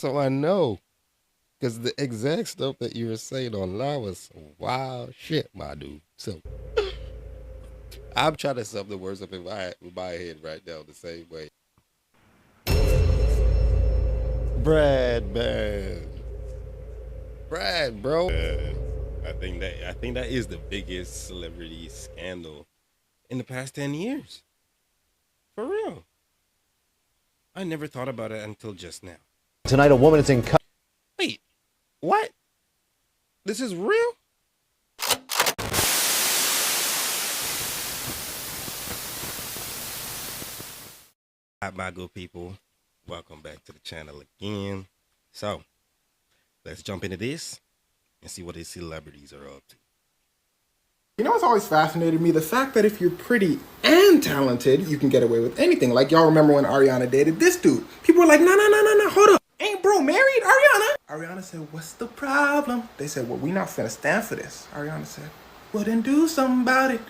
So I know. Because the exact stuff that you were saying online was some wild shit, my dude. So I'm trying to sum the words up in my head right now the same way. Brad, man. Brad, bro. I think that is the biggest celebrity scandal in the past 10 years. For real. I never thought about it until just now. Tonight, a woman is in. Wait, what? This is real? Hi, my good people. Welcome back to the channel again. So, let's jump into this and see what these celebrities are up to. You know what's always fascinated me? The fact that if you're pretty and talented, you can get away with anything. Like, y'all remember when Ariana dated this dude? People were like, no, hold up. Ain't bro married, Ariana? Ariana said, what's the problem? They said, well, we not finna stand for this. Ariana said, well, then do something about it.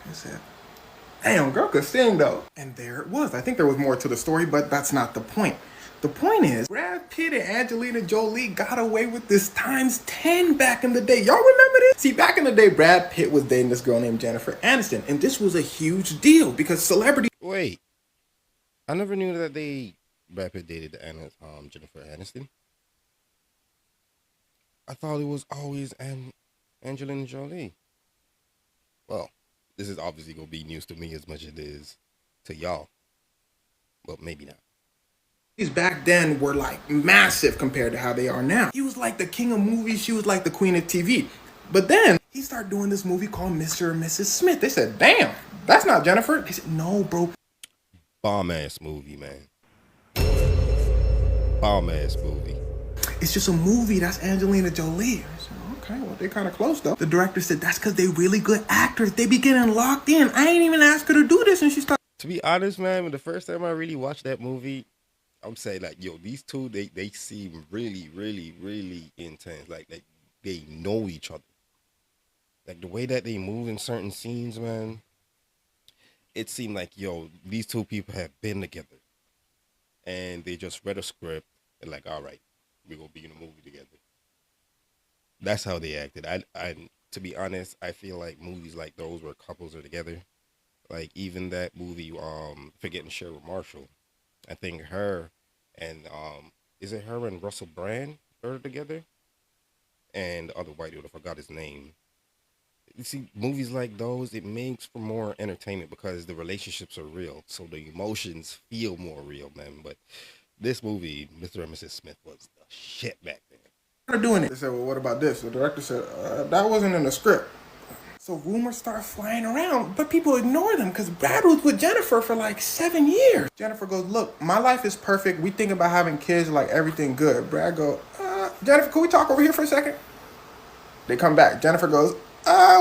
They said, damn, girl could sing, though. And there it was. I think there was more to the story, but that's not the point. The point is, Brad Pitt and Angelina Jolie got away with this times 10 back in the day. Y'all remember this? See, back in the day, Brad Pitt was dating this girl named Jennifer Aniston, and this was a huge deal because celebrities... Wait, I never knew that Brad Pitt dated Jennifer Aniston. I thought it was always Angelina Jolie. Well, this is obviously gonna be news to me as much as it is to y'all, but maybe not. These back then were like massive compared to how they are now. He was like the king of movies, she was like the queen of TV. But then he started doing this movie called Mr. and Mrs. Smith. They said, damn, that's not Jennifer. They said, no, bro. Bomb ass movie, man. Bomb ass movie. It's just a movie, that's Angelina Jolie. I said, okay, well, they're kind of close though. The director said, that's because they really good actors. They be getting locked in. I ain't even asked her to do this, and she started. To be honest, man, the first time I really watched that movie, I'm saying like, yo, these two, they seem really, really, really intense. Like they know each other. Like the way that they move in certain scenes, man, it seemed like, yo, these two people have been together. And they just read a script and like, all right, we're gonna be in a movie together. That's how they acted. I to be honest, I feel like movies like those where couples are together, like even that movie, Forgetting Cheryl Marshall, I think her and is it her and Russell Brand are together? And the other white dude, I forgot his name. You see, movies like those, it makes for more entertainment because the relationships are real, so the emotions feel more real, man. But this movie, Mr. and Mrs. Smith, was the shit back then. They're doing it. They said, well, what about this? The director said, that wasn't in the script. So rumors start flying around, but people ignore them because Brad was with Jennifer for like 7 years. Jennifer goes, look, my life is perfect. We think about having kids, like everything good. Brad goes, Jennifer, can we talk over here for a second? They come back. Jennifer goes,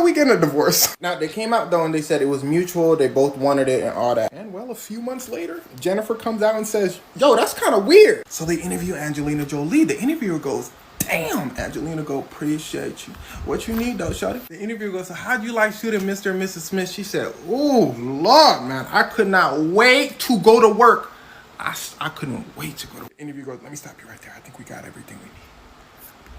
we getting a divorce. Now, they came out though and they said it was mutual. They both wanted it and all that. And well, a few months later, Jennifer comes out and says, yo, that's kind of weird. So they interview Angelina Jolie. The interviewer goes, damn, Angelina go, appreciate you. What you need though, shawty? The interviewer goes, so how'd you like shooting Mr. and Mrs. Smith? She said, oh, Lord, man, I could not wait to go to work. I couldn't wait to go to work. The interviewer goes, let me stop you right there. I think we got everything we need.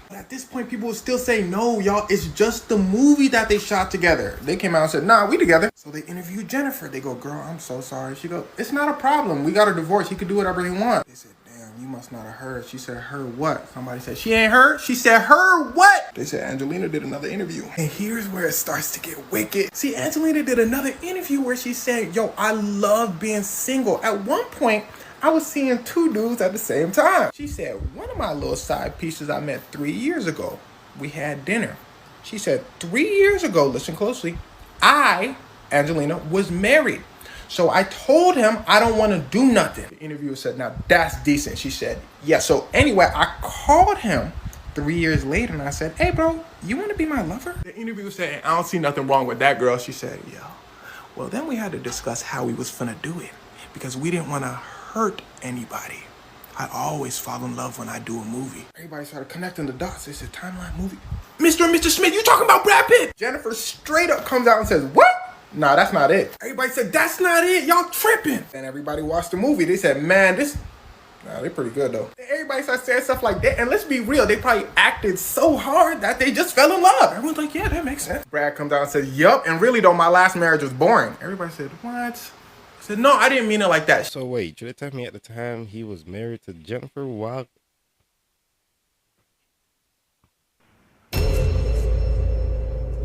But at this point, people will still say, no, y'all, it's just the movie that they shot together. They came out and said, nah, we together. So they interviewed Jennifer. They go, girl, I'm so sorry. She go, it's not a problem. We got a divorce. He could do whatever he wants. They said, damn, you must not have heard. She said, heard what? Somebody said, she ain't heard? She said, heard what? They said, Angelina did another interview. And here's where it starts to get wicked. See, Angelina did another interview where she said, yo, I love being single. At one point, I was seeing two dudes at the same time. She said, one of my little side pieces I met 3 years ago, we had dinner. She said, 3 years ago, listen closely, I, Angelina, was married. So I told him I don't want to do nothing. The interviewer said, now that's decent. She said, yeah. So anyway, I called him 3 years later and I said, hey bro, you want to be my lover? The interviewer said, I don't see nothing wrong with that, girl. She said, yeah. Well, then we had to discuss how we was finna do it because we didn't want to hurt anybody. I always fall in love when I do a movie. Everybody started connecting the dots. They said, timeline movie. Mr. and Mr. Smith, you talking about Brad Pitt? Jennifer straight up comes out and says, what? Nah, that's not it. Everybody said, that's not it. Y'all tripping. And everybody watched the movie. They said, man, this Nah, they're pretty good though. Everybody starts saying stuff like that, and let's be real, they probably acted so hard that they just fell in love. Everyone's like, yeah, that makes sense. Brad comes out and says, yup, and really though, my last marriage was boring. Everybody said, what? I said, no, I didn't mean it like that. So wait, you tell me at the time he was married to Jennifer while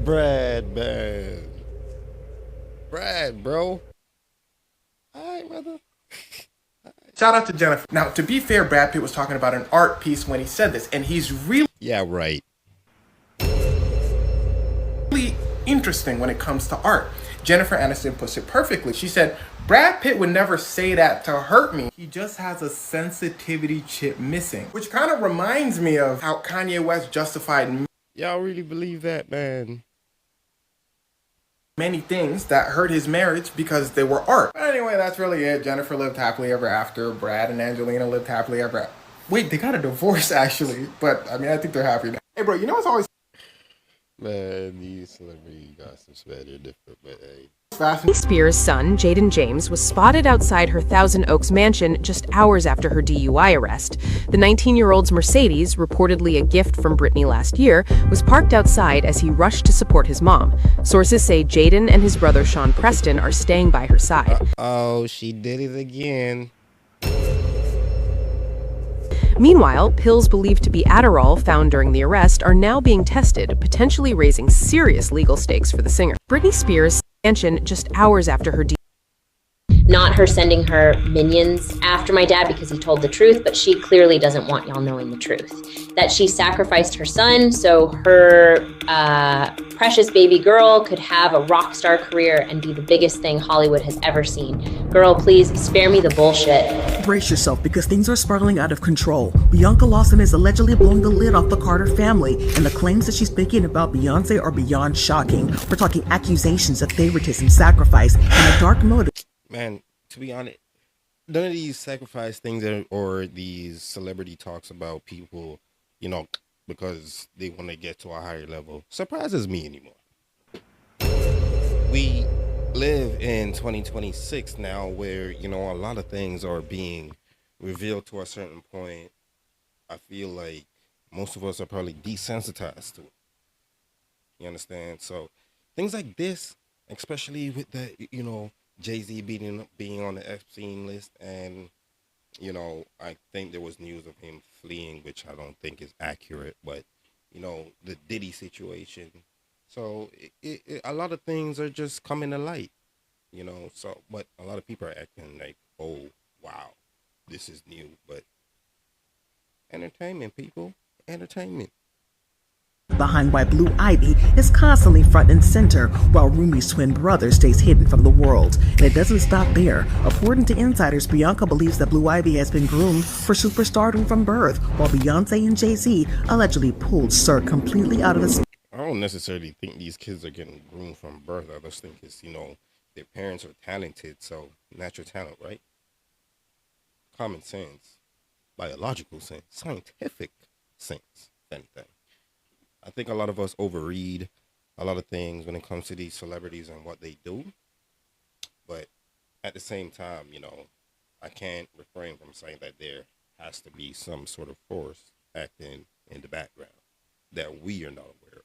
Brad, man. Brad, bro. Alright, brother. Shout out to Jennifer. Now, to be fair, Brad Pitt was talking about an art piece when he said this, and he's really right. interesting when it comes to art. Jennifer Aniston puts it perfectly. She said, Brad Pitt would never say that to hurt me. He just has a sensitivity chip missing. Which kind of reminds me of how Kanye West justified Y'all really believe that, man? Many things that hurt his marriage because they were art. But anyway, that's really it. Jennifer lived happily ever after. Brad and Angelina lived happily ever after. Wait, they got a divorce actually. But I mean, I think they're happy now. Hey bro, you know what's always... Man, these celebrity gossips, man, they're different, but hey. Britney Spears' son, Jaden James, was spotted outside her Thousand Oaks mansion just hours after her DUI arrest. The 19-year-old's Mercedes, reportedly a gift from Britney last year, was parked outside as he rushed to support his mom. Sources say Jaden and his brother Sean Preston are staying by her side. Oh, she did it again. Meanwhile, pills believed to be Adderall found during the arrest are now being tested, potentially raising serious legal stakes for the singer. Britney Spears' mansion just hours after her not her sending her minions after my dad because he told the truth, but she clearly doesn't want y'all knowing the truth. That she sacrificed her son so her precious baby girl could have a rock star career and be the biggest thing Hollywood has ever seen. Girl, please spare me the bullshit. Brace yourself because things are spiraling out of control. Bianca Lawson is allegedly blowing the lid off the Carter family, and the claims that she's making about Beyonce are beyond shocking. We're talking accusations of favoritism, sacrifice, and a dark motive. Man, to be honest, none of these sacrifice things or these celebrity talks about people, you know, because they want to get to a higher level surprises me anymore. We live in 2026 now where, you know, a lot of things are being revealed to a certain point. I feel like most of us are probably desensitized to it. You understand? So things like this, especially with the, you know, Jay-Z being on the Epstein list, and you know, I think there was news of him fleeing, which I don't think is accurate, but you know, the Diddy situation. So a lot of things are just coming to light, you know. So, but a lot of people are acting like, oh wow, this is new, but entertainment, people, entertainment. Behind why Blue Ivy is constantly front and center, while Rumi's twin brother stays hidden from the world. And it doesn't stop there. According to insiders, Bianca believes that Blue Ivy has been groomed for superstardom from birth, while Beyonce and Jay-Z allegedly pulled Sir completely out of the... I don't necessarily think these kids are getting groomed from birth. I just think it's, you know, their parents are talented, so natural talent, right? Common sense, biological sense, scientific sense, if anything. I think a lot of us overread a lot of things when it comes to these celebrities and what they do. But at the same time, you know, I can't refrain from saying that there has to be some sort of force acting in the background that we are not aware of.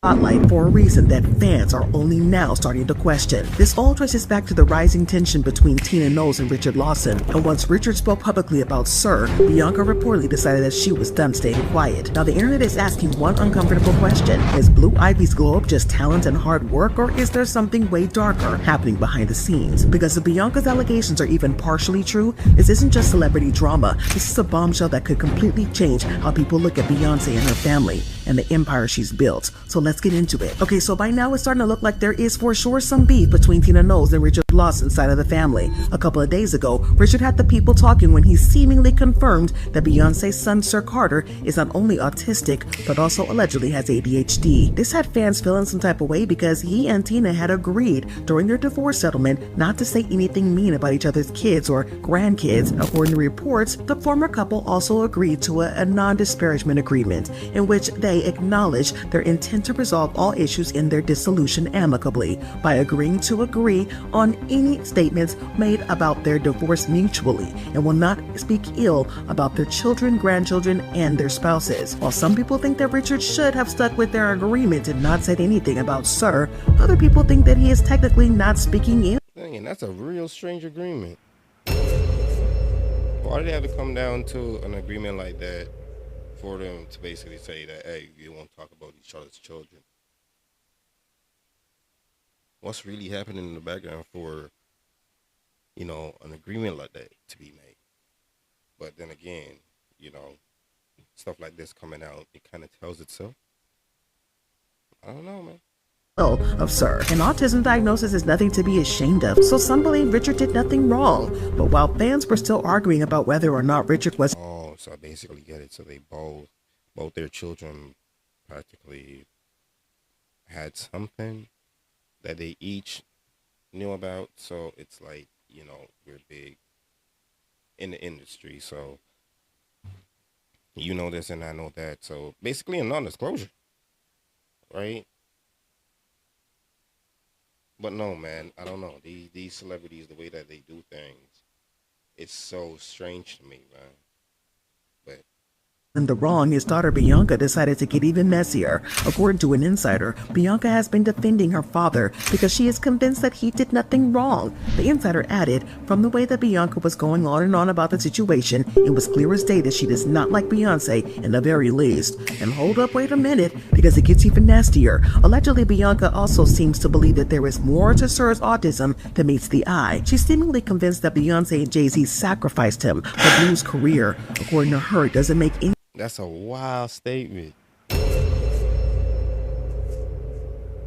Spotlight for a reason that fans are only now starting to question. This all traces back to the rising tension between Tina Knowles and Richard Lawson, and once Richard spoke publicly about Sir, Bianca reportedly decided that she was done staying quiet. Now the internet is asking one uncomfortable question: is Blue Ivy's glow up just talent and hard work, or is there something way darker happening behind the scenes? Because if Bianca's allegations are even partially true, this isn't just celebrity drama. This is a bombshell that could completely change how people look at Beyonce and her family and the empire she's built. So let's get into it. Okay, so by now it's starting to look like there is for sure some beef between Tina Knowles and Richard Lawson's side of the family. A couple of days ago, Richard had the people talking when he seemingly confirmed that Beyonce's son Sir Carter is not only autistic, but also allegedly has ADHD. This had fans feeling some type of way because he and Tina had agreed during their divorce settlement not to say anything mean about each other's kids or grandkids. According to reports, the former couple also agreed to a non-disparagement agreement in which they acknowledged their intent to resolve all issues in their dissolution amicably by agreeing to agree on any statements made about their divorce mutually and will not speak ill about their children, grandchildren, and their spouses. While some people think that Richard should have stuck with their agreement and not said anything about Sir, other people think that he is technically not speaking ill. Dang, that's a real strange agreement. Why did they have to come down to an agreement like that for them to basically say that, hey, you won't talk about each other's children? What's really happening in the background for, an agreement like that to be made? But then again, stuff like this coming out, it kind of tells itself. I don't know, man. Of Sir. An autism diagnosis is nothing to be ashamed of, so some believe Richard did nothing wrong. But while fans were still arguing about whether or not Richard was... Oh, so I basically get it. So they both their children practically had something that they each knew about. So it's like, we're big in the industry. So you know this and I know that. So basically a non-disclosure, right? But no, man, I don't know. These celebrities, the way that they do things, it's so strange to me, man. But in the wrong, his daughter Bianca decided to get even messier. According to an insider, Bianca has been defending her father because she is convinced that he did nothing wrong. The insider added, from the way that Bianca was going on and on about the situation, it was clear as day that she does not like Beyonce in the very least. And hold up, wait a minute, because it gets even nastier. Allegedly, Bianca also seems to believe that there is more to Sir's autism than meets the eye. She's seemingly convinced that Beyonce and Jay-Z sacrificed him for Blue's career. According to her, it doesn't make any... That's a wild statement.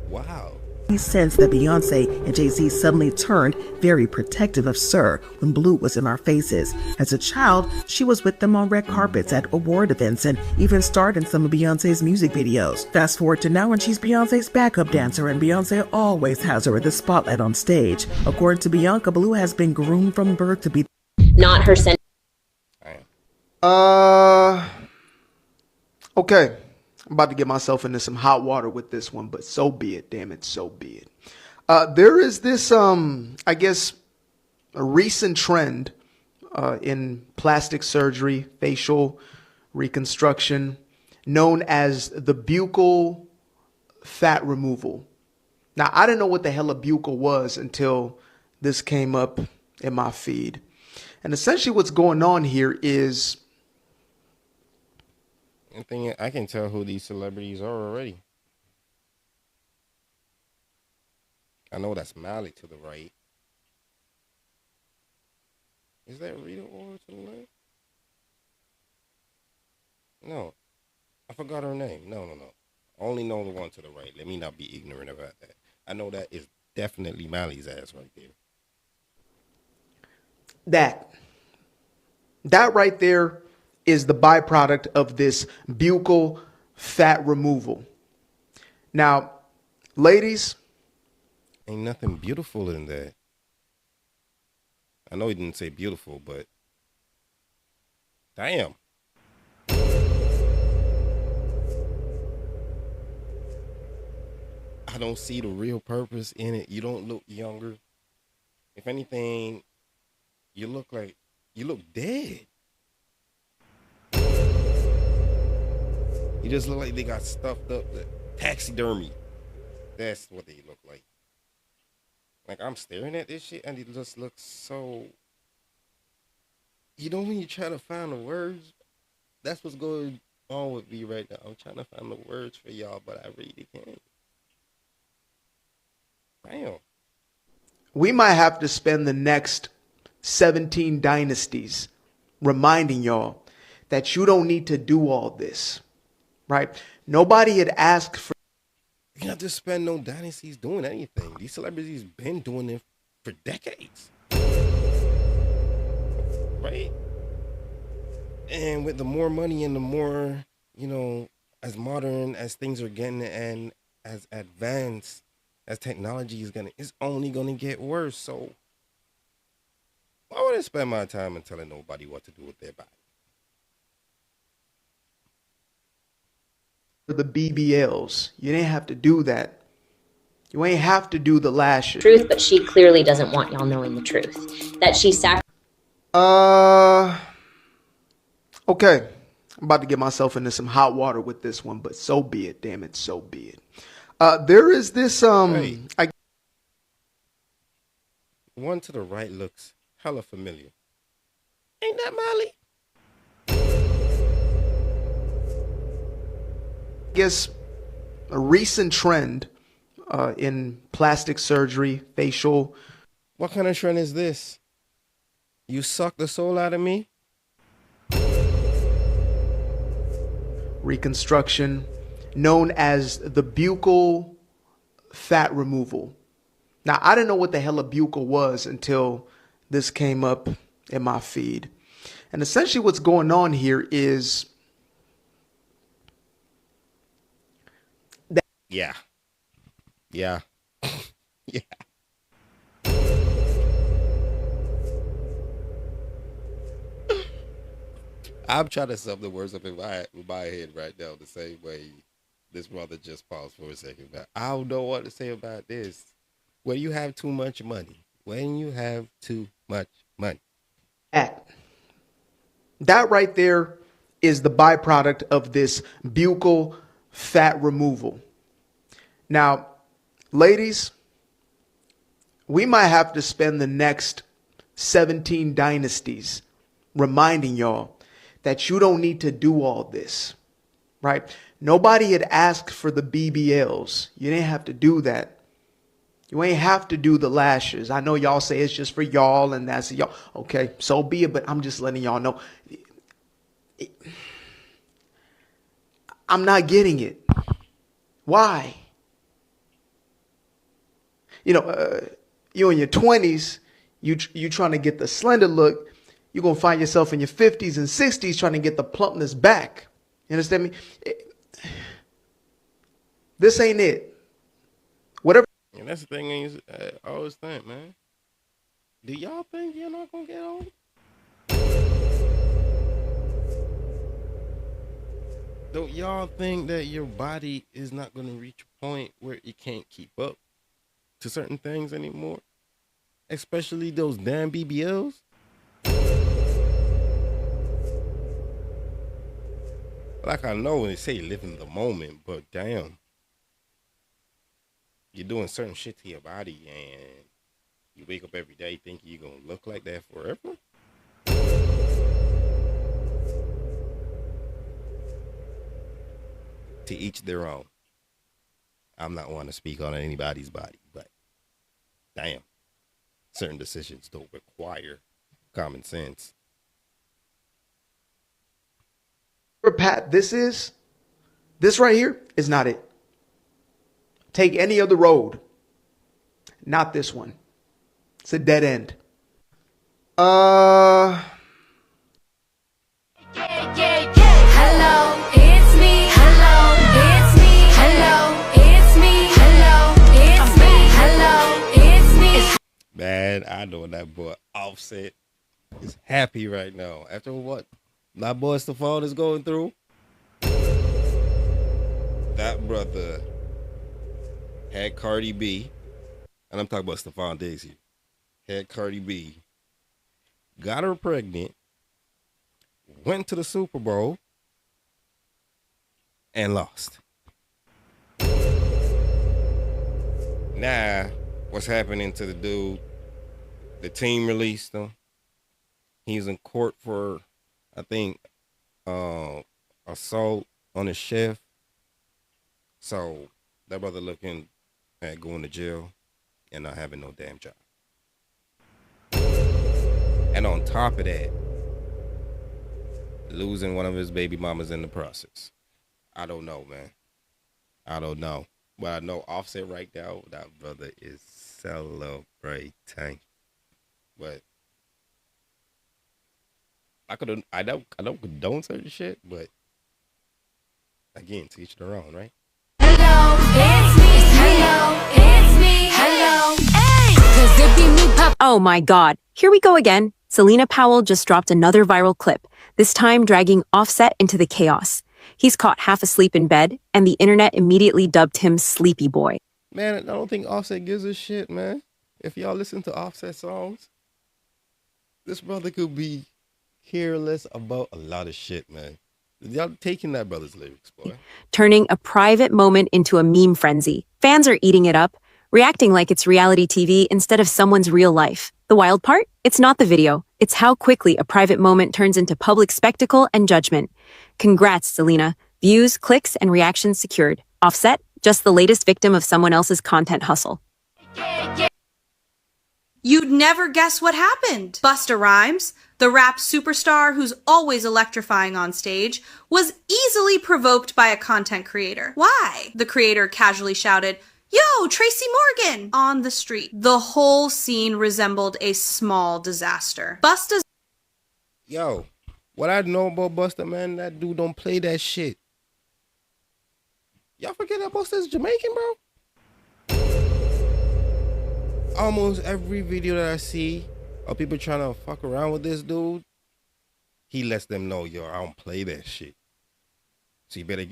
Wow. Sense that Beyonce and Jay-Z suddenly turned very protective of Sir when Blue was in our faces. As a child, she was with them on red carpets at award events and even starred in some of Beyonce's music videos. Fast forward to now and she's Beyonce's backup dancer, and Beyonce always has her in the spotlight on stage. According to Bianca, Blue has been groomed from birth to be not her sen- Okay, I'm about to get myself into some hot water with this one, but so be it. Damn it, so be it. There is this, I guess, a recent trend in plastic surgery, facial reconstruction, known as the buccal fat removal. Now, I didn't know what the hell a buccal was until this came up in my feed. And essentially what's going on here is... I can tell who these celebrities are already. I know that's Miley to the right. Is that Rita Ora to the left? No. I forgot her name. No. I only know the one to the right. Let me not be ignorant about that. I know that is definitely Miley's ass right there. That right there is the byproduct of this buccal fat removal. Now, ladies, ain't nothing beautiful in that. I know he didn't say beautiful, but damn. I don't see the real purpose in it. You don't look younger. If anything, you look dead. You just look like they got stuffed up, taxidermy. That's what they look like. Like, I'm staring at this shit and it just looks so... when you try to find the words, that's what's going on with me right now. I'm trying to find the words for y'all, but I really can't. Damn. We might have to spend the next 17 dynasties reminding y'all that you don't need to do all this. Right? Nobody had asked for... You don't have to spend no dynasties doing anything. These celebrities been doing it for decades. Right? And with the more money and the more, as modern as things are getting and as advanced as technology is it's only gonna get worse. So why would I spend my time in telling nobody what to do with their body? The BBLs. You didn't have to do that. You ain't have to do the lashes. Truth, but she clearly doesn't want y'all knowing the truth. That she Okay. I'm about to get myself into some hot water with this one, but so be it. Damn it, so be it. There is this One to the right looks hella familiar. Ain't that Molly? I guess a recent trend in plastic surgery, facial. What kind of trend is this? You suck the soul out of me? Reconstruction, known as the buccal fat removal. Now, I didn't know what the hell a buccal was until this came up in my feed. And essentially what's going on here is Yeah. Yeah. Yeah. I'm trying to sum the words up in my head right now the same way this brother just paused for a second. But I don't know what to say about this. When you have too much money. When you have too much money. that right there is the byproduct of this buccal fat removal. Now, ladies, we might have to spend the next 17 dynasties reminding y'all that you don't need to do all this, right? Nobody had asked for the BBLs. You didn't have to do that. You ain't have to do the lashes. I know y'all say it's just for y'all and that's y'all. Okay, so be it, but I'm just letting y'all know. I'm not getting it. Why? You know, you in your 20s, you trying to get the slender look. You're going to find yourself in your 50s and 60s trying to get the plumpness back. You understand me? This ain't it. Whatever. And that's the thing I always think, man. Do y'all think you're not going to get old? Don't y'all think that your body is not going to reach a point where it can't keep up to certain things anymore? Especially those damn BBLs? Like, I know when they say live in the moment, but damn. You're doing certain shit to your body and you wake up every day thinking you're going to look like that forever? To each their own. I'm not one to speak on anybody's body, but damn. Certain decisions don't require common sense. Pat, this right here is not it. Take any other road. Not this one. It's a dead end. Hello, it's me. Hello, it's me. Hello, it's me. Hello, it's me. Hello, it's me. Man, I know that boy Offset is happy right now. After what my boy Stephon is going through. That brother had Cardi B, and I'm talking about Stephon Diggs here, had Cardi B, got her pregnant, went to the Super Bowl, and lost. Now, what's happening to the dude? The team released him. He's in court for, I think, assault on his chef. So, that brother looking at going to jail and not having no damn job. And on top of that, losing one of his baby mamas in the process. I don't know, man. I don't know. But I know Offset right now, that brother is celebrating. But I don't condone certain shit, but again, to each their own, right? Hello, it's me. Hello, it's me. Hello, hey. 'Cause it be me, pop. Oh my God. Here we go again. Selena Powell just dropped another viral clip, this time dragging Offset into the chaos. He's caught half asleep in bed, and the internet immediately dubbed him Sleepy Boy. Man, I don't think Offset gives a shit, man. If y'all listen to Offset songs, this brother could be careless about a lot of shit, man. Y'all taking that brother's lyrics, boy. Turning a private moment into a meme frenzy. Fans are eating it up, reacting like it's reality TV instead of someone's real life. The wild part? It's not the video. It's how quickly a private moment turns into public spectacle and judgment. Congrats, Selena. Views, clicks, and reactions secured. Offset? Just the latest victim of someone else's content hustle. You'd never guess what happened. Busta Rhymes, the rap superstar who's always electrifying on stage, was easily provoked by a content creator. Why? The creator casually shouted, "Yo, Tracy Morgan!" on the street. The whole scene resembled a small disaster. Busta's Yo, what I know about Busta, man, that dude don't play that shit. Y'all forget that Busta's Jamaican, bro? Almost every video that I see of people trying to fuck around with this dude, he lets them know, yo, I don't play that shit. So you better,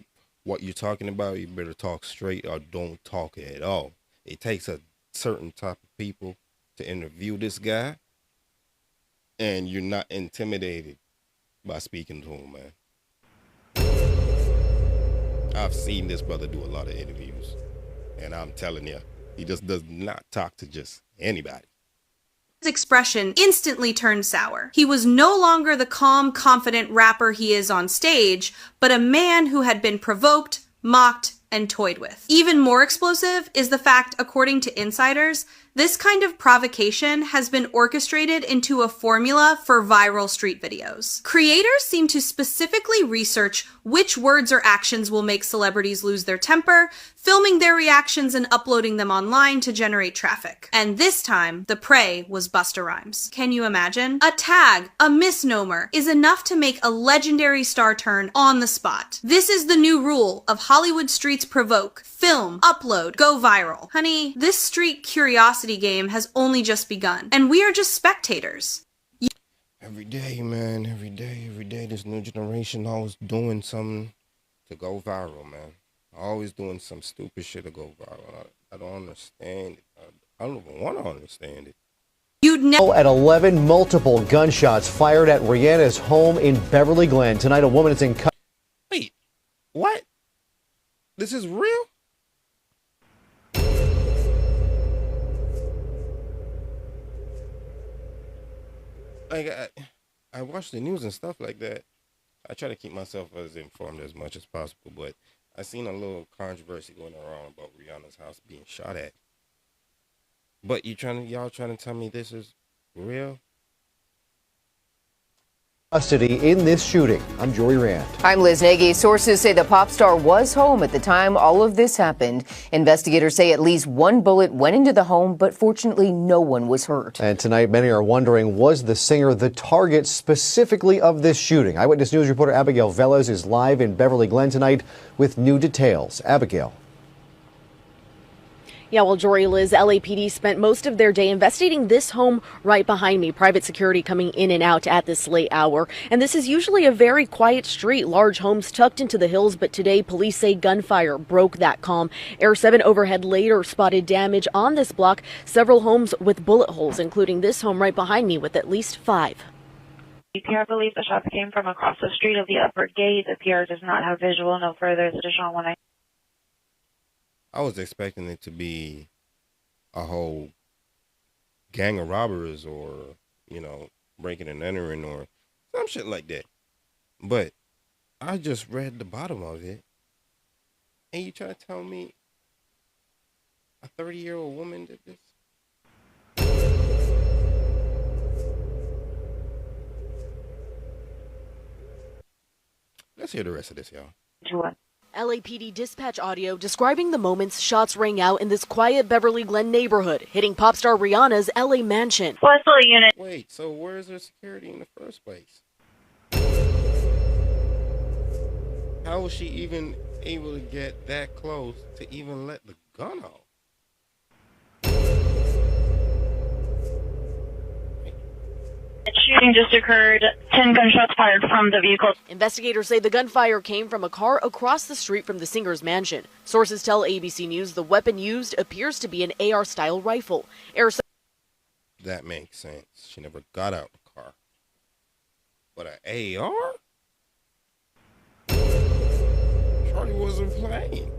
what you're talking about, you better talk straight or don't talk at all. It takes a certain type of people to interview this guy, and you're not intimidated by speaking to him, man. I've seen this brother do a lot of interviews, and I'm telling you, he just does not talk to just anybody. expression instantly turned sour. He was no longer the calm, confident rapper he is on stage, but a man who had been provoked, mocked, and toyed with. Even more explosive is the fact, according to insiders, this kind of provocation has been orchestrated into a formula for viral street videos. Creators seem to specifically research which words or actions will make celebrities lose their temper, filming their reactions and uploading them online to generate traffic. And this time, the prey was Busta Rhymes. Can you imagine? A tag, a misnomer, is enough to make a legendary star turn on the spot. This is the new rule of Hollywood streets provoke, film, upload, go viral. Honey, this street curiosity game has only just begun, and we are just spectators. Every day, man, every day, this new generation always doing something to go viral, man. Always doing some stupid shit to go viral. I don't understand it. I don't even want to understand it. You'd never. At 11, multiple gunshots fired at Rihanna's home in Beverly Glen. Tonight, a woman is in custody. Wait, what? This is real? Like, I watch the news and stuff like that. I try to keep myself as informed as much as possible, but I seen a little controversy going around about Rihanna's house being shot at. But y'all trying to tell me this is real? Custody in this shooting. I'm Jory Rand. I'm Liz Nagy. Sources say the pop star was home at the time all of this happened. Investigators say at least one bullet went into the home, but fortunately no one was hurt. And tonight, many are wondering, was the singer the target specifically of this shooting? Eyewitness News reporter Abigail Velez is live in Beverly Glen tonight with new details. Abigail. Yeah, well, Jory, Liz, LAPD spent most of their day investigating this home right behind me. Private security coming in and out at this late hour. And this is usually a very quiet street, large homes tucked into the hills. But today, police say gunfire broke that calm. Air 7 overhead later spotted damage on this block. Several homes with bullet holes, including this home right behind me with at least 5. PR believes the shots came from across the street of the upper gate. The PR does not have visual. No further additional one. I was expecting it to be a whole gang of robbers or, breaking and entering or some shit like that. But I just read the bottom of it. And you try to tell me a 30-year-old woman did this? Let's hear the rest of this, y'all. LAPD dispatch audio describing the moments shots rang out in this quiet Beverly Glen neighborhood, hitting pop star Rihanna's LA mansion. Wait, so where's their security in the first place? How was she even able to get that close to even let the gun off? shooting just occurred. 10 gunshots fired from the vehicle. Investigators say the gunfire came from a car across the street from the singer's mansion. Sources tell ABC News the weapon used appears to be an AR-style rifle. That makes sense. She never got out the car. But an AR? Charlie wasn't playing.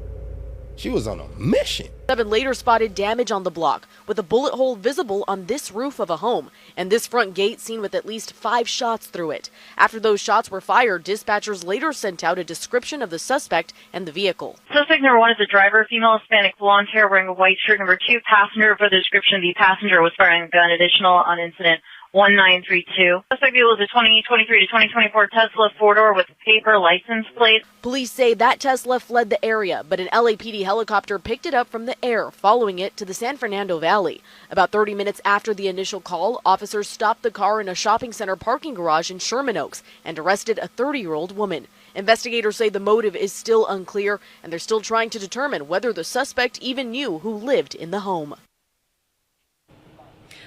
She was on a mission. 7 later spotted damage on the block, with a bullet hole visible on this roof of a home, and this front gate seen with at least 5 shots through it. After those shots were fired, dispatchers later sent out a description of the suspect and the vehicle. Suspect number 1 is a driver, female Hispanic, blonde hair, wearing a white shirt. Number 2, passenger. For the description, the passenger was firing a gun. Additional on incident 1932. Suspect vehicle is a 2023 to 2024 Tesla 4-door with paper license plate. Police say that Tesla fled the area, but an LAPD helicopter picked it up from the air, following it to the San Fernando Valley. About 30 minutes after the initial call, officers stopped the car in a shopping center parking garage in Sherman Oaks and arrested a 30-year-old woman. Investigators say the motive is still unclear, and they're still trying to determine whether the suspect even knew who lived in the home.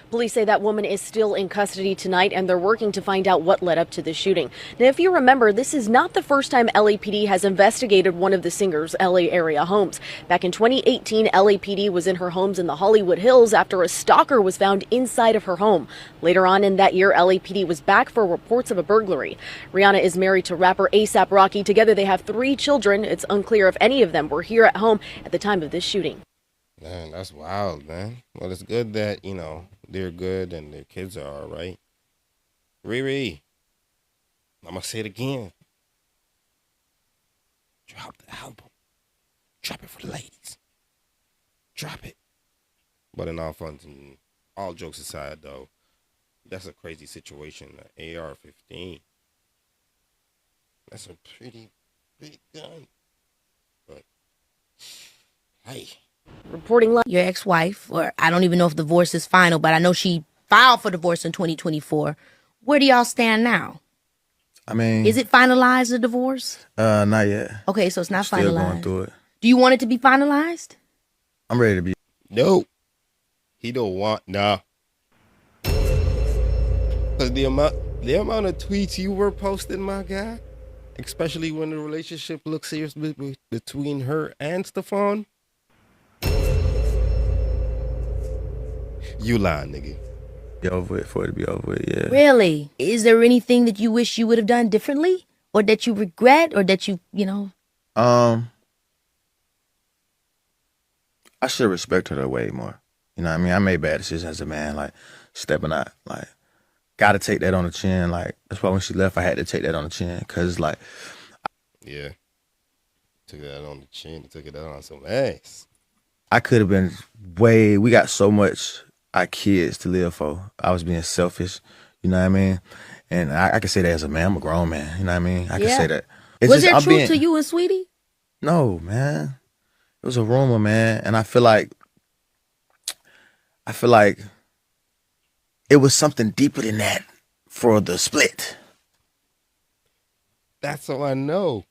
Police say that woman is still in custody tonight, and they're working to find out what led up to the shooting. Now, if you remember, this is not the first time LAPD has investigated one of the singer's LA area homes. Back in 2018, LAPD was in her homes in the Hollywood Hills after a stalker was found inside of her home. Later on in that year, LAPD was back for reports of a burglary. Rihanna is married to rapper A$AP Rocky. Together, they have 3 children. It's unclear if any of them were here at home at the time of this shooting. Man, that's wild, man. Well, it's good that, they're good and their kids are all right. Riri, I'm going to say it again. Drop the album. Drop it for the ladies. Drop it. But in all fun and all jokes aside, though, that's a crazy situation. The AR-15. That's a pretty big gun. But, hey. Reporting your ex-wife, or I don't even know if divorce is final, but I know she filed for divorce in 2024. Where do y'all stand now? I mean, is it finalized, the divorce? Not yet. Okay, so it's not Still finalized. Going through it. Do you want it to be finalized? I'm ready to be. No, he don't want Cause the amount of tweets you were posting, my guy, especially when the relationship looks serious between her and Stefan. You lying, nigga. Be over it for it to be over it, yeah. Really? Is there anything that you wish you would have done differently? Or that you regret? Or that I should respect her way more. You know what I mean? I made bad decisions as a man, like stepping out, like gotta take that on the chin. Like that's why when she left, I had to take that on the chin. Cause like yeah. Took that on the chin, took it on some ass. I could have been we got so much our kids to live for. I was being selfish, you know what I mean? And I can say that as a man. I'm a grown man, you know what I mean? I can say that. Was there truth to you and Sweetie? No, man. It was a rumor, man. And I feel like it was something deeper than that for the split. That's all I know.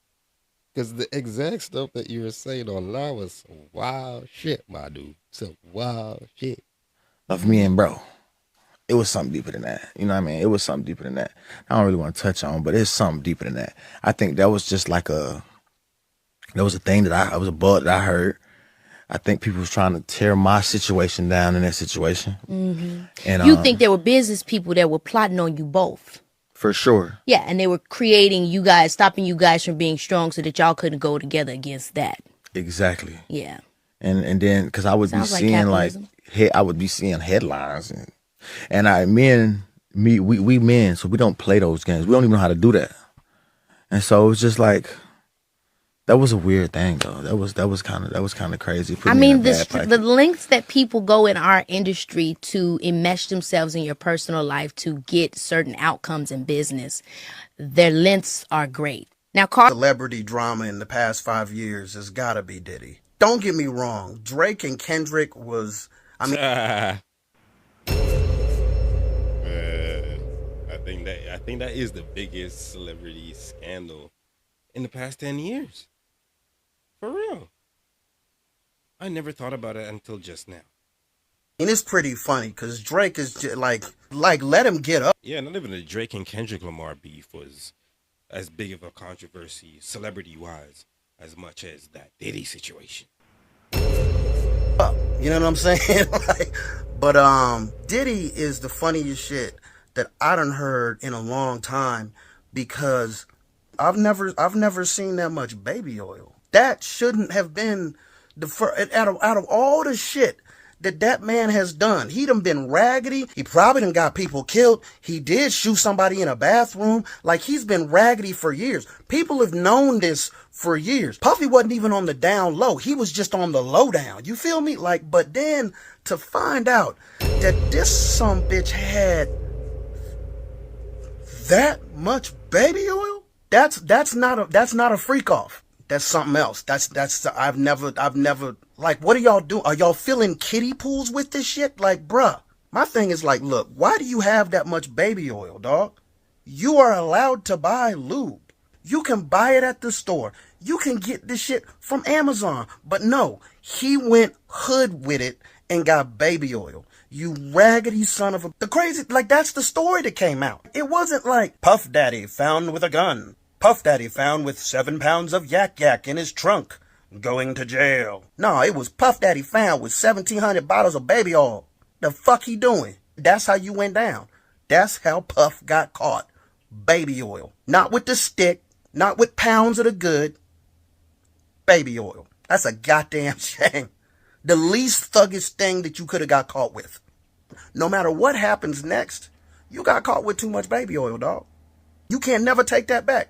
Because the exact stuff that you were saying online was some wild shit, my dude. Some wild shit. Of me and bro. It was something deeper than that. You know what I mean? It was something deeper than that. I don't really want to touch on, but it's something deeper than that. I think that was just like that was a thing that was a bug that I heard. I think people was trying to tear my situation down in that situation. Mm-hmm. And you think there were business people that were plotting on you both? For sure. Yeah, and they were creating you guys, stopping you guys from being strong so that y'all couldn't go together against that. Exactly. Yeah. And then, because I would be seeing I would be seeing headlines and we men, so we don't play those games. We don't even know how to do that. And so it was just like, that was a weird thing though. That was kind of crazy. I mean, the lengths that people go in our industry to enmesh themselves in your personal life to get certain outcomes in business, their lengths are great. Now, celebrity drama in the past 5 years has got to be Diddy. Don't get me wrong. Drake and Kendrick was, I think that is the biggest celebrity scandal in the past 10 years. For real. I never thought about it until just now. And it's pretty funny because Drake is just like Like, let him get up. Yeah, not even the Drake and Kendrick Lamar beef was as big of a controversy, celebrity-wise, as much as that Diddy situation. You know what I'm saying? But Diddy is the funniest shit that I done heard in a long time, because I've never seen that much baby oil. That shouldn't have been the first out of all the shit that man has done. He done been raggedy. He probably done got people killed. He did shoot somebody in a bathroom. Like, he's been raggedy for years. People have known this for years. Puffy wasn't even on the down low. He was just on the low down. You feel me? Like, but then to find out that this some bitch had that much baby oil, that's not a freak off. That's something else. I've never, like, what are y'all doing? Are y'all filling kiddie pools with this shit? Like, bruh, my thing is like, look, why do you have that much baby oil, dog? You are allowed to buy lube. You can buy it at the store. You can get this shit from Amazon. But no, he went hood with it and got baby oil. You raggedy son of a... The crazy, like, that's the story that came out. It wasn't like Puff Daddy found with a gun. Puff Daddy found with 7 pounds of yak in his trunk, going to jail. No, it was Puff Daddy found with 1,700 bottles of baby oil. The fuck he doing? That's how you went down. That's how Puff got caught. Baby oil. Not with the stick, not with pounds of the good. Baby oil. That's a goddamn shame. The least thuggish thing that you could have got caught with. No matter what happens next, you got caught with too much baby oil, dog. You can't never take that back.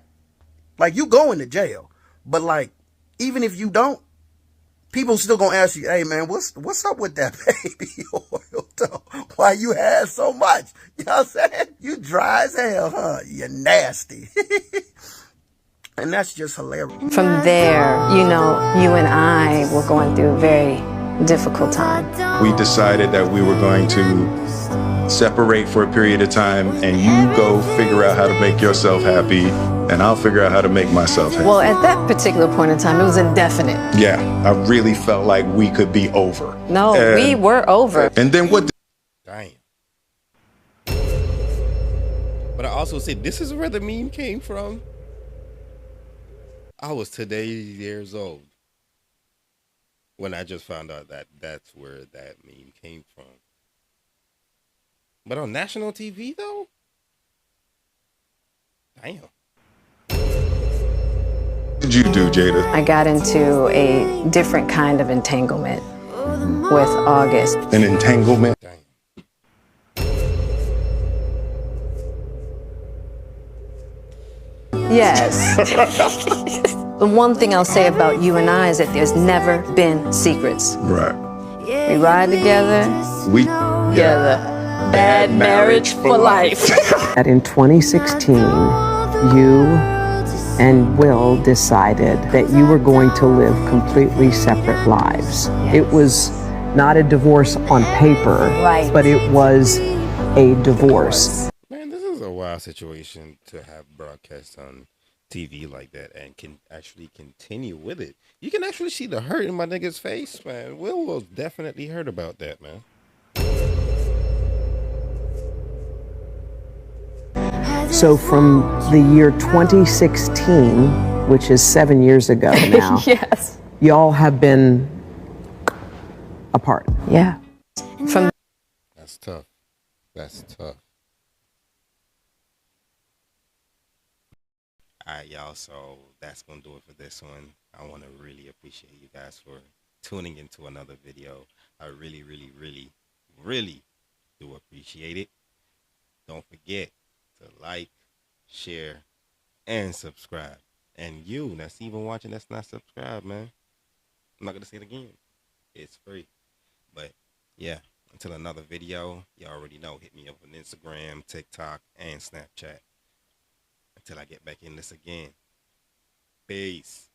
Like, you going to jail. But, like, even if you don't, people still gonna ask you, hey, man, what's up with that baby oil, though? Why you had so much? You know what I'm saying? You dry as hell, huh? You're nasty. And that's just hilarious. From there, you know, you and I were going through a very difficult time. We decided that we were going to separate for a period of time, and you go figure out how to make yourself happy, and I'll figure out how to make myself happy. Well, at that particular point in time, it was indefinite. Yeah, I really felt like we could be over. No, we were over. And then what? Damn. But I also said, this is where the meme came from. I was today years old when I just found out that that's where that meme came from. But on national TV, though? Damn. What did you do, Jada? I got into a different kind of entanglement with August. An entanglement? Yes. The one thing I'll say about you and I is that there's never been secrets. Right. We ride together. We together. Bad marriage for life. That in 2016, you and Will decided that you were going to live completely separate lives. Yes. It was not a divorce on paper, right, but it was a divorce. Man, this is a wild situation to have broadcast on TV like that and can actually continue with it. You can actually see the hurt in my nigga's face, man. Will was definitely hurt about that, man. So from the year 2016, which is 7 years ago now, yes, y'all have been apart. Yeah. From That's tough. That's tough. All right, y'all. So that's going to do it for this one. I want to really appreciate you guys for tuning into another video. I really, really, really, really do appreciate it. Don't forget to like, share, and subscribe. And you that's even watching that's not subscribed, man, I'm not going to say it again. It's free. But yeah, until another video, you already know, hit me up on Instagram, TikTok, and Snapchat. Until I get back in this again. Peace.